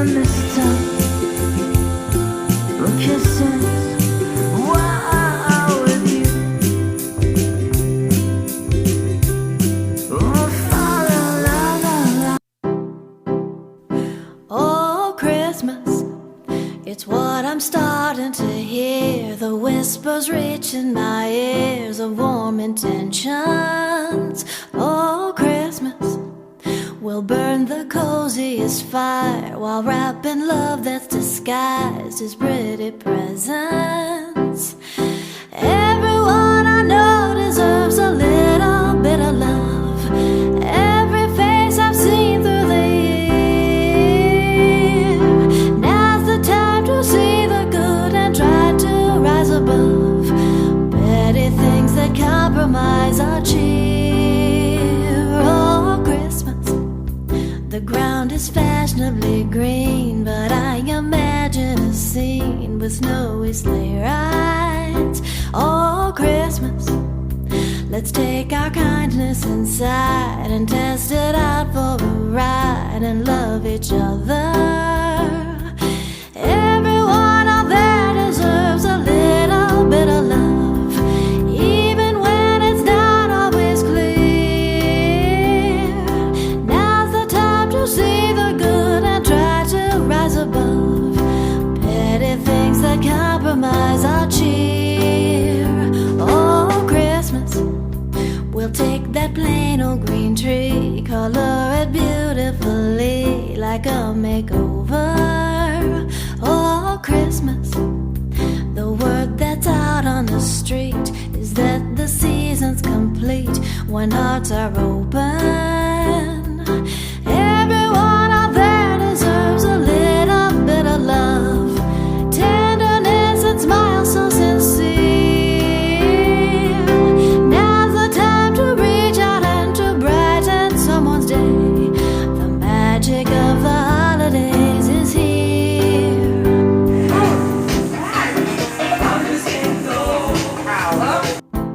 the mistletoe, kisses, wow, with you. Oh, fa la la la la. Oh, Christmas, it's what I'm starting to hear. The whispers reaching my ears of warm intentions. Oh, Christmas, we'll burn the coziest fire while wrapping love that's disguised as pretty presents. Everyone I know deserves a little bit of love. Every face I've seen through the year. Now's the time to see the good and try to rise above petty things that compromise our cheer. Oh, Christmas, the ground is fashionably green, but I imagine a scene with snowy sleigh rides. Oh, Christmas, let's take our kindness inside and test it out for a ride and love each other. Everyone out there deserves a little bit of love, even when it's not always clear. Now's the time to see the good and try to rise above petty things that compromise our cheer. Oh, Christmas, we'll take that plain old green tree, color it beautifully like a makeover. Oh, Christmas, the word that's out on the street is that the season's complete when hearts are open.